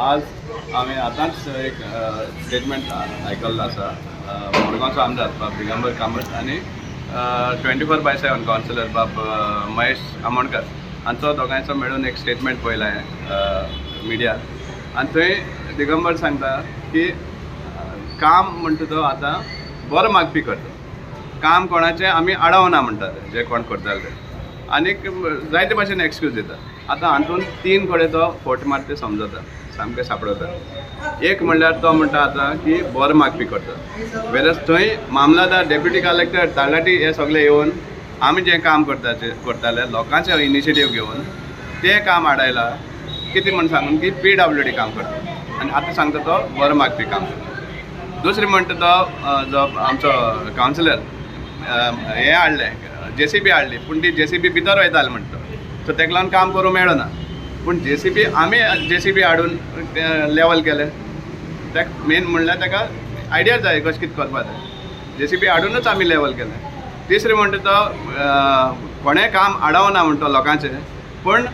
आज आम्ही आताच एक स्टेटमेंट ऐकलेलं आसा मडगांवचो आमदार बाब दिगंबर कामत आणि 24/7 कावन्सिलर बाब महेश आमोणकर हांचो दोगांयचो मेळून एक स्टेटमेंट पळयला मिडिया आनी थंय दिगंबर सांगता की काम म्हणटा तो आतां बरो मागपी करता, काम कोणाचें आमी आडावना म्हणटात जे कोण करताले ते, आनीक जायते भाशेन एक्सक्यूज दिता. आतां हातूंत 3 कडेन तो फोट मार ते समजता, सामकें सापडता. एक म्हणल्यार तो म्हणटा आतां की बरो मागपी करता, वेरस थंय मामलादार डेप्युटी कलेक्टर तालाटी हे सगळे येवन आमी जें काम करताले लोकांचे इनिशिएटीव घेवन तें काम आडायलां कितें म्हण सांगून की PWD काम करता आनी आतां सांगता तो बरो मागपी काम करता. दुसरें म्हणटा तो जो आमचो कावन्सिलर हें हाडलें JCB हाडली, पूण ती JCB भितर वयताली म्हणटा सो ताका लागून काम करूं मेळना. पूण आमी JCB हाडून लेवल केलें. ताका मेन म्हणल्यार ताका आयडिया जाय कशें कितें करपाक जाय. JCB हाडूनच आमी लेवल केलें. तिसरें म्हणटा तो कोणें काम आडावना म्हणटा लोकांचें, पूण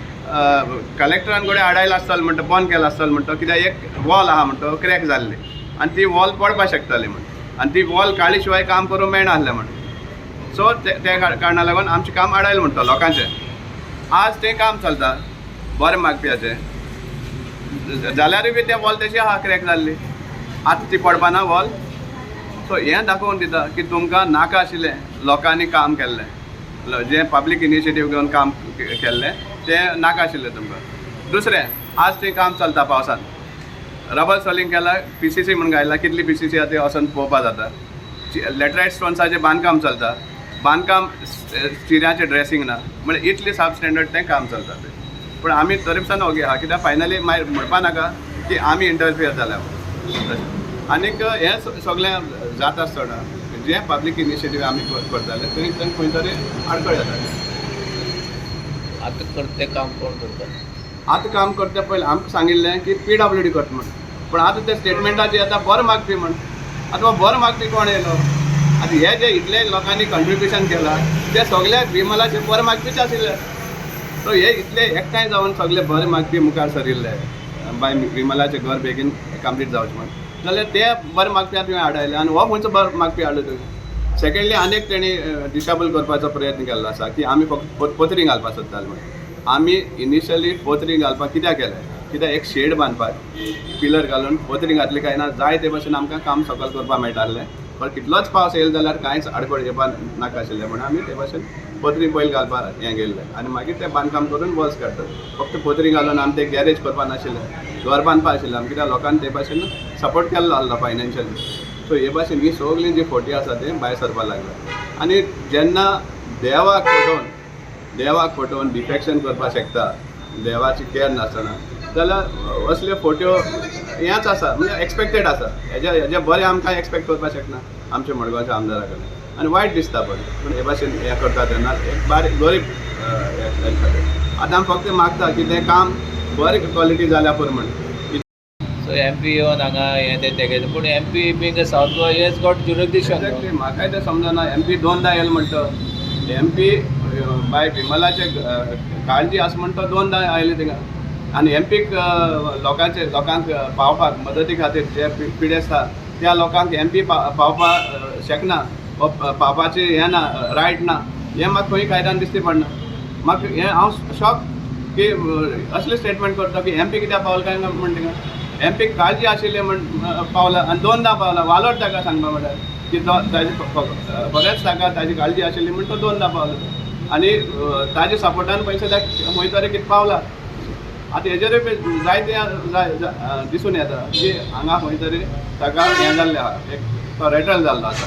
कलेक्टरान कडेन आडायला आसतालें म्हणटा बंद केला आसतालें म्हणटा कित्याक एक वॉल आहा म्हणटा क्रॅक जाल्ली आनी ती वॉल पडपाक शकताली म्हण आनी ती वॉल काडी शिवाय काम करूंक मेळना आसलें म्हण. सो त्या कारणाक लागून आमचें काम आडायलें म्हणटा लोकांचें. आज तें काम चलता बरें मागप्याचें, जाल्यारूय बी तें वॉल तशी आहा क्रॅक जाल्ली, आतां ती पडपाना वॉल. सो हें दाखोवन दिता की तुमकां नाका आशिल्लें लोकांनी काम केल्लें, जें पब्लीक इनिशिएटीव घेवन काम केल्लें तें नाका आशिल्लें तुमकां. दुसरें, आज तें काम चलता पावसान, रबर सॉलिंग केला, PCC म्हणून घायला, कितली PCC आहा ते वचून पळोवपा जाता. लॅटरायट स्टोन्साचें बांदकाम चलता, बांदकाम चिऱ्याचें ड्रेसींग ना, म्हणजे इतली सब स्टँडर्ड तें काम चलता तें. पूण आमी तरीपसान ओगे आहा कित्याक फायनली मागीर म्हणपा नाका की आमी इंटरफियर जाल्या. आनीक हें सगळें जाता आसतना जें पब्लीक इनिशिएटीव आमी करताले थंय खंय तरी आडखळ जाताली. आतां करते काम कोण करता? आतां काम करता पयलीं आमकां सांगिल्लें की PWD करता म्हण, पूण आतां ते स्टेटमेंटाचेर येता बरो मागपी म्हण. आतां बरो मागपी कोण येयलो? आतां हे जे इतले लोकांनी कंट्रिब्युशन केलां ते सगळे विमलाचे बरे मागपीच आशिल्ले. सो हे इतले एकठांय जावन सगळे बरे मागपी मुखार सरिल्ले बाय विमलाचें घर बेगीन कंप्लीट जावचें म्हण, जाल्यार ते बरे मागपी तुवें हाडयले आनी हो खंयचो बरो मागपी हाडलो तुवें? सेकेंडली आनीक तेणी डिसेबल करपाचो प्रयत्न केल्लो आसा की आमी फक्त पत्री घालपाक सोदताले म्हण. आमी इनिशियली पत्री घालपाक कित्याक केलें? कित्याक एक शेड बांदपाक पिलर घालून पत्री घातली काय ना जाय ते भशेन आमकां काम सकयल करपाक मेळटालें. पण कितलोच पावस येयलो जाल्यार कांयच आडखळ येवपाक नाका आशिल्लें म्हणून आमी ते भशेन पत्री पयलीं घालपाक हें गेल्लें आनी मागीर तें बांदकाम करून वॉल्स काडटात. फक्त पत्री घालून आमी तें गॅरेज करपाक नाशिल्लें, घर बांदपाक आशिल्लें आमी, कित्याक लोकांनी ते भशेन सपोर्ट केल्लो आसलो फायनान्शियली. सो हे भाशेन ही सगळीं जी फोटी आसा ती भायर सरपाक लागल्या. आनी जेन्ना देवाक फटोवन डिफेक्शन करपाक शकता देवाची केअर नासतना, जाल्यार असल्यो फोट्यो हेंच आसा म्हणजे एक्सपेक्टेड आसा. हेजे बरें आमकां एक्सपेक्ट करपाक शकना आमच्या मडगांवच्या आमदारा कडेन. आनी वायट दिसता पण हे भाशेन हें करता तेन्ना एक बारीक गरीब आतां आमी फक्त मागता की तें काम बरी क्वॉलिटी जाल्या पुरो म्हण. सो MP येवन हांगा हें तें तेगेलें, पूण MP बीन south Goa has got jurisdiction. म्हाकाय तें समजना. MP 2दा येयलो म्हणटा, MP बाय विमलाचे काळजी आसा म्हणटा 2दा आयले थिंगा. आनी MPक लोकांक पावपाक मदती खातीर जे पिडे आसता त्या लोकांक MP पावपाक शकना, पावपाचें हें ना, रायट ना. हें म्हाका खंय कायद्यान दिसती पडना. म्हाका हें हांव शॉक की असलें स्टेटमेंट करता की MP कित्याक पावलो काय ना म्हण थिंगा. MPक काळजी आशिल्ली म्हण पावला आनी 2दा पावला. वालोर ताका सांगपा म्हणल्यार की खरेंच ताका ताजी काळजी आशिल्ली म्हण तो 2दा पावलो आनी ताजे सपोर्टान पयशे खंय तरी कितें पावला. आतां हेजेरूय जायते दिसून येता की हांगा खंय तरी ताका हें जाल्लें आहा, एक तो रेटल जाल्लो आसा.